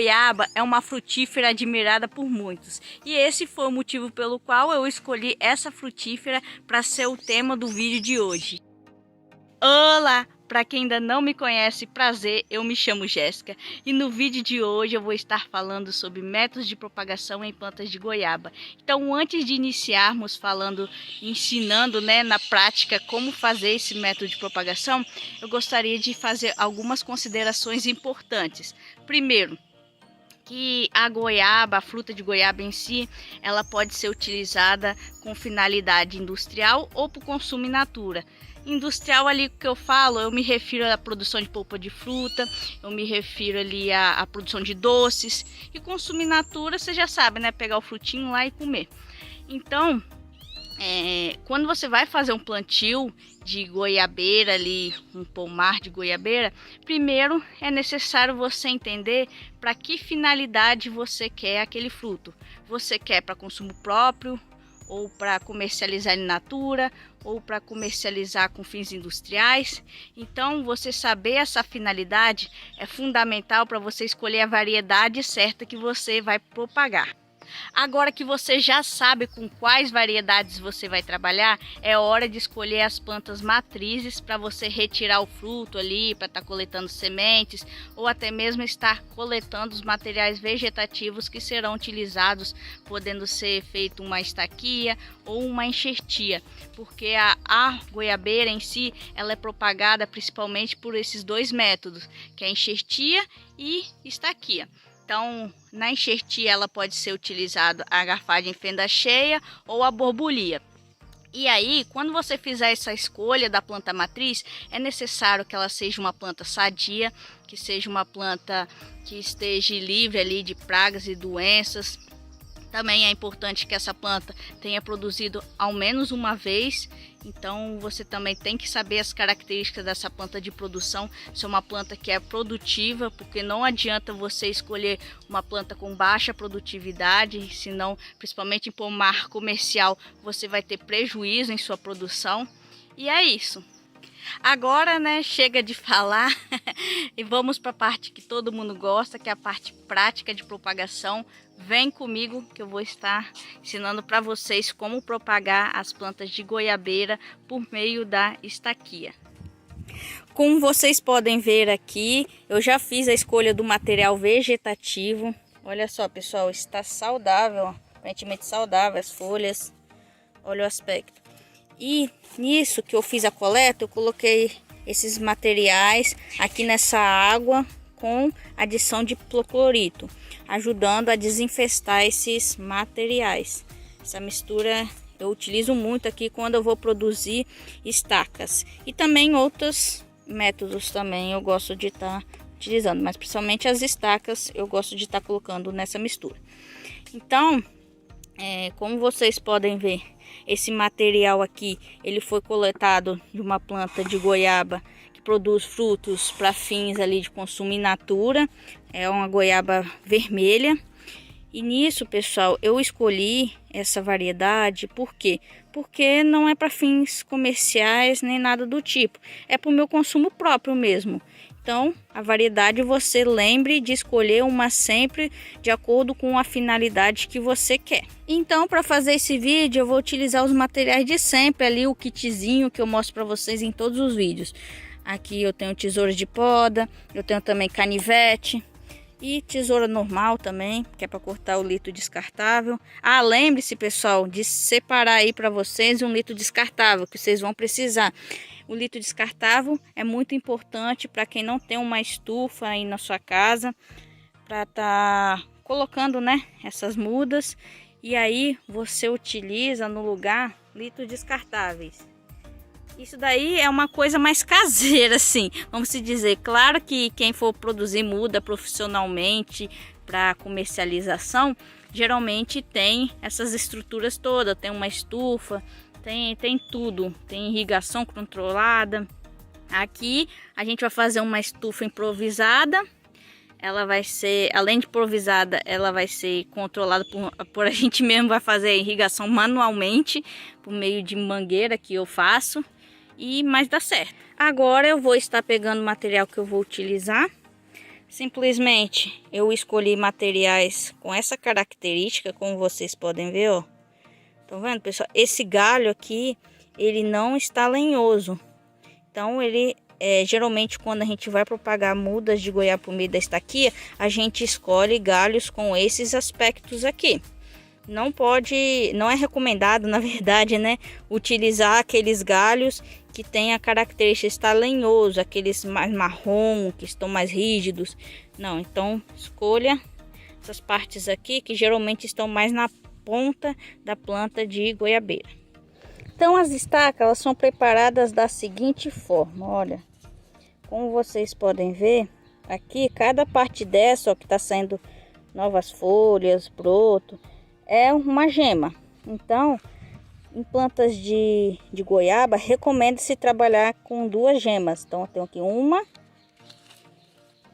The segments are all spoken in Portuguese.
goiaba é uma frutífera admirada por muitos, e esse foi o motivo pelo qual eu escolhi essa frutífera para ser o tema do vídeo de hoje. Olá! Para quem ainda não me conhece, prazer, eu me chamo Jéssica e no vídeo de hoje eu vou estar falando sobre métodos de propagação em plantas de goiaba. Então, antes de iniciarmos ensinando na prática como fazer esse método de propagação, eu gostaria de fazer algumas considerações importantes. Primeiro, que a goiaba, a fruta de goiaba em si, ela pode ser utilizada com finalidade industrial ou para o consumo in natura. Industrial ali que eu falo, eu me refiro à produção de polpa de fruta, eu me refiro ali à produção de doces, e consumo in natura, você já sabe, né? Pegar o frutinho lá e comer. Então, quando você vai fazer um plantio de goiabeira ali, um pomar de goiabeira, primeiro é necessário você entender para que finalidade você quer aquele fruto. Você quer para consumo próprio, ou para comercializar in natura, ou para comercializar com fins industriais. Então, você saber essa finalidade é fundamental para você escolher a variedade certa que você vai propagar. Agora que você já sabe com quais variedades você vai trabalhar, é hora de escolher as plantas matrizes para você retirar o fruto ali, para estar coletando sementes, ou até mesmo estar coletando os materiais vegetativos que serão utilizados, podendo ser feito uma estaquia ou uma enxertia, porque a goiabeira em si, ela é propagada principalmente por esses dois métodos, que é a enxertia e estaquia. Então, na enxertia ela pode ser utilizada a garfagem fenda cheia ou a borbulia. E aí, quando você fizer essa escolha da planta matriz, é necessário que ela seja uma planta sadia, que seja uma planta que esteja livre ali de pragas e doenças. Também é importante que essa planta tenha produzido ao menos uma vez. Então você também tem que saber as características dessa planta de produção. Se é uma planta que é produtiva, porque não adianta você escolher uma planta com baixa produtividade, senão, principalmente em pomar comercial, você vai ter prejuízo em sua produção. E é isso. Agora, chega de falar e vamos para a parte que todo mundo gosta, que é a parte prática de propagação. Vem comigo que eu vou estar ensinando para vocês como propagar as plantas de goiabeira por meio da estaquia. Como vocês podem ver aqui, eu já fiz a escolha do material vegetativo. Olha só, pessoal, está saudável, ó, aparentemente saudável as folhas. Olha o aspecto. E nisso que eu fiz a coleta, eu coloquei esses materiais aqui nessa água com adição de hipoclorito, ajudando a desinfestar esses materiais. Essa mistura eu utilizo muito aqui quando eu vou produzir estacas. E também outros métodos também eu gosto de estar utilizando, mas principalmente as estacas eu gosto de estar colocando nessa mistura. Então, como vocês podem ver, esse material aqui, ele foi coletado de uma planta de goiaba que produz frutos para fins ali de consumo in natura. É uma goiaba vermelha. E nisso, pessoal, eu escolhi essa variedade, por quê? Porque não é para fins comerciais nem nada do tipo. É para o meu consumo próprio mesmo. Então, a variedade você lembre de escolher uma sempre de acordo com a finalidade que você quer. Então, para fazer esse vídeo, eu vou utilizar os materiais de sempre ali, o kitzinho que eu mostro para vocês em todos os vídeos. Aqui eu tenho tesoura de poda, eu tenho também canivete e tesoura normal também, que é para cortar o litro descartável. Ah, lembre-se, pessoal, de separar aí para vocês um litro descartável que vocês vão precisar. O litro descartável é muito importante para quem não tem uma estufa aí na sua casa, para estar colocando, essas mudas. E aí você utiliza no lugar litros descartáveis. Isso daí é uma coisa mais caseira, assim, vamos se dizer. Claro que quem for produzir muda profissionalmente para comercialização, geralmente tem essas estruturas todas, tem uma estufa, tem tudo, tem irrigação controlada. Aqui a gente vai fazer uma estufa improvisada. Ela vai ser, além de improvisada, ela vai ser controlada por a gente mesmo, vai fazer a irrigação manualmente, por meio de mangueira que eu faço, mas dá certo. Agora eu vou estar pegando o material que eu vou utilizar. Simplesmente eu escolhi materiais com essa característica, como vocês podem ver, ó. Estão vendo, pessoal? Esse galho aqui, ele não está lenhoso. Então, ele geralmente quando a gente vai propagar mudas de goiaba por meio da estaquia, a gente escolhe galhos com esses aspectos aqui. Não é recomendado, na verdade, né, utilizar aqueles galhos que tem a característica de estar lenhoso, aqueles mais marrom, que estão mais rígidos. Não, então escolha essas partes aqui que geralmente estão mais na ponta da planta de goiabeira. Então as estacas, elas são preparadas da seguinte forma, olha. Como vocês podem ver, aqui cada parte dessa, ó, que está saindo novas folhas, broto, é uma gema. Então, em plantas de goiaba, recomenda-se trabalhar com 2 gemas. Então, eu tenho aqui uma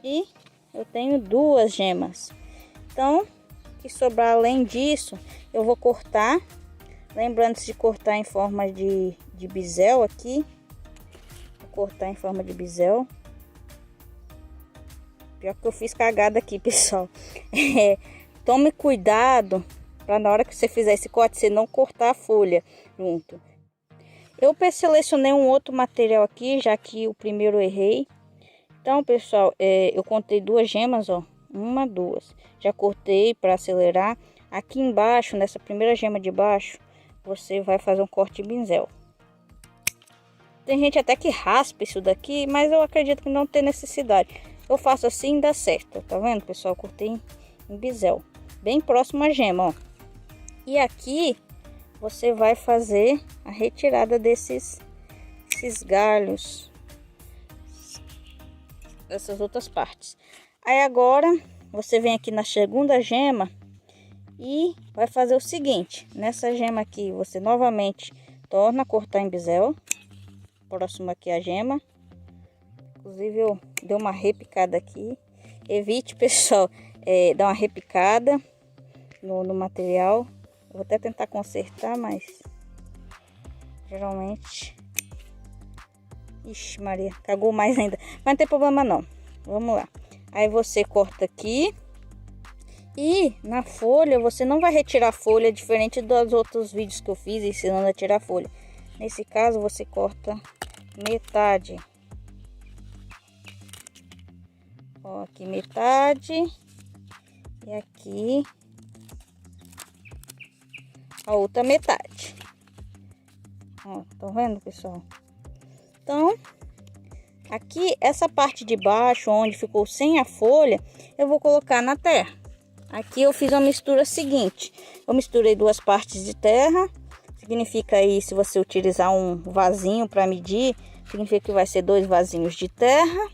e eu tenho 2 gemas. Então, que sobrar além disso, eu vou cortar. Lembrando-se de cortar em forma de bisel aqui. Vou cortar em forma de bisel. Pior que eu fiz cagada aqui, pessoal. Tome cuidado para na hora que você fizer esse corte, você não cortar a folha junto. Eu selecionei um outro material aqui, já que o primeiro eu errei. Então, pessoal, eu contei 2 gemas, ó. 1, 2. Já cortei para acelerar. Aqui embaixo, nessa primeira gema de baixo, você vai fazer um corte de pincel. Tem gente até que raspa isso daqui, mas eu acredito que não tem necessidade. Eu faço assim e dá certo. Tá vendo, pessoal? Eu cortei em bisel, bem próximo à gema, ó. E aqui você vai fazer a retirada esses galhos, dessas outras partes. Aí agora você vem aqui na segunda gema e vai fazer o seguinte: nessa gema aqui você novamente torna a cortar em bisel, próximo aqui a gema. Inclusive eu dei uma repicada aqui. Evite, pessoal, dar uma repicada no material. Eu vou até tentar consertar, mas geralmente... Ixi, Maria, cagou mais ainda. Mas não tem problema não. Vamos lá. Aí você corta aqui. E na folha, você não vai retirar a folha, diferente dos outros vídeos que eu fiz ensinando a tirar a folha. Nesse caso, você corta metade. Ó, aqui metade. E aqui a outra metade. Ó, tá vendo, pessoal? Então, aqui essa parte de baixo, onde ficou sem a folha, eu vou colocar na terra. Aqui eu fiz a mistura seguinte: eu misturei 2 partes de terra. Significa aí, se você utilizar um vasinho para medir, significa que vai ser 2 vasinhos de terra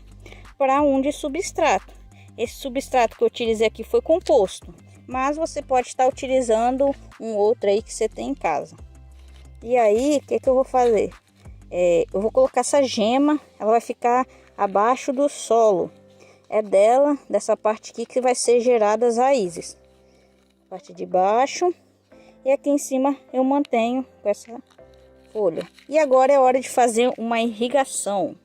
para 1 de substrato. Esse substrato que eu utilizei aqui foi composto, mas você pode estar utilizando um outro aí que você tem em casa. E aí, o que eu vou fazer? Eu vou colocar essa gema, ela vai ficar abaixo do solo. É dessa parte aqui que vai ser gerada as raízes. Parte de baixo. E aqui em cima eu mantenho com essa folha. E agora é hora de fazer uma irrigação.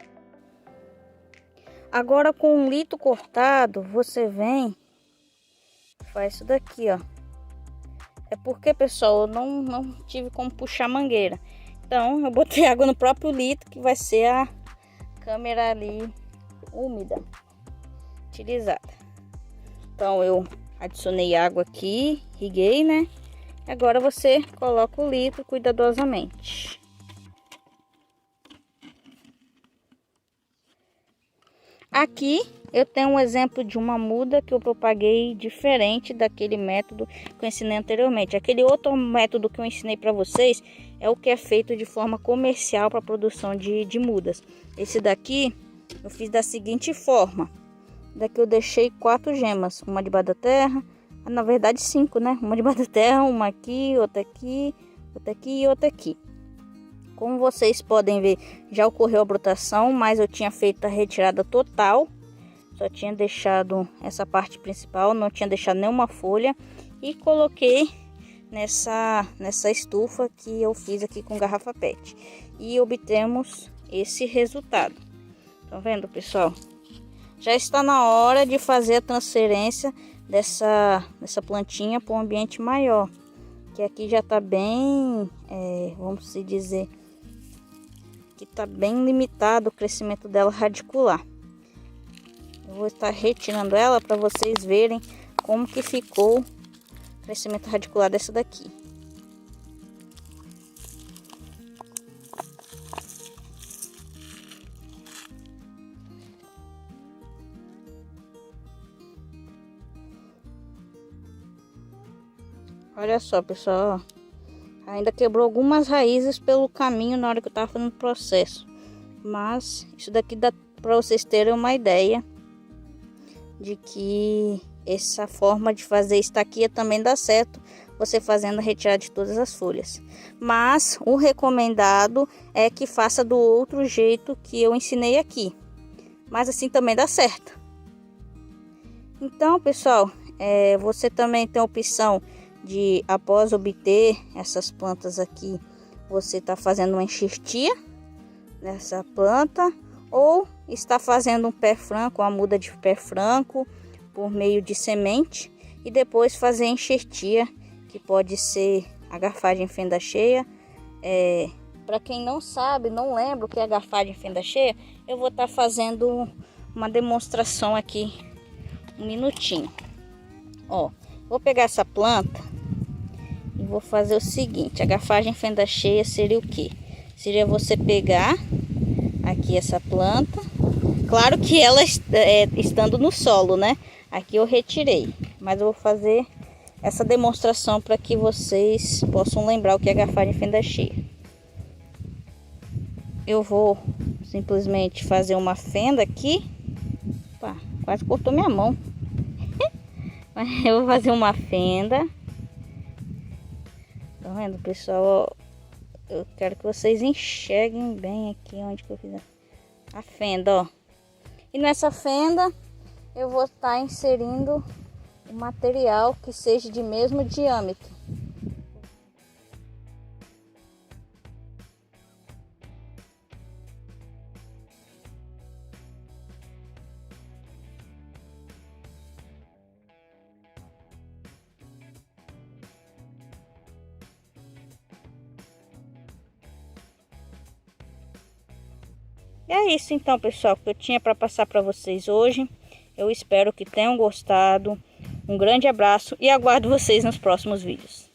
Agora com um litro cortado, você vem, faz isso daqui, ó. É porque, pessoal, eu não tive como puxar a mangueira. Então eu botei água no próprio litro, que vai ser a câmera ali úmida utilizada. Então eu adicionei água aqui, irriguei, né? Agora você coloca o litro cuidadosamente. Aqui eu tenho um exemplo de uma muda que eu propaguei diferente daquele método que eu ensinei anteriormente. Aquele outro método que eu ensinei para vocês é o que é feito de forma comercial para a produção de mudas. Esse daqui eu fiz da seguinte forma. Daqui eu deixei 4 gemas, uma debaixo da terra, na verdade 5, né? Uma debaixo da terra, uma aqui, outra aqui, outra aqui e outra aqui. Como vocês podem ver, já ocorreu a brotação, mas eu tinha feito a retirada total. Só tinha deixado essa parte principal, não tinha deixado nenhuma folha. E coloquei nessa estufa que eu fiz aqui com garrafa PET. E obtemos esse resultado. Tá vendo, pessoal? já está na hora de fazer a transferência dessa plantinha para um ambiente maior. Que aqui já está bem, vamos dizer, que está bem limitado o crescimento dela radicular. Eu vou estar retirando ela para vocês verem como que ficou o crescimento radicular dessa daqui. Olha só, pessoal, ainda quebrou algumas raízes pelo caminho na hora que eu estava fazendo o processo. Mas isso daqui dá para vocês terem uma ideia de que essa forma de fazer estaquia também dá certo, você fazendo a retirada de todas as folhas. Mas o recomendado é que faça do outro jeito que eu ensinei aqui. Mas assim também dá certo. Então, pessoal, você também tem a opção de, após obter essas plantas aqui, você está fazendo uma enxertia nessa planta, ou está fazendo um pé franco, uma muda de pé franco por meio de semente, e depois fazer a enxertia, que pode ser a garfagem fenda cheia. Para quem não sabe, não lembra o que é a garfagem fenda cheia, eu vou estar fazendo uma demonstração aqui, um minutinho. Ó, vou pegar essa planta e vou fazer o seguinte. A garfagem fenda cheia seria o que? Seria você pegar aqui essa planta, claro que ela estando no solo, né? Aqui eu retirei, mas eu vou fazer essa demonstração para que vocês possam lembrar o que é garfagem fenda cheia. Eu vou simplesmente fazer uma fenda aqui. Opa, quase cortou minha mão. Eu vou fazer uma fenda. Tá vendo, pessoal? Eu quero que vocês enxerguem bem aqui onde que eu fiz a fenda, ó. E nessa fenda eu vou estar inserindo um material que seja de mesmo diâmetro. E é isso então, pessoal, que eu tinha para passar para vocês hoje. Eu espero que tenham gostado. Um grande abraço e aguardo vocês nos próximos vídeos.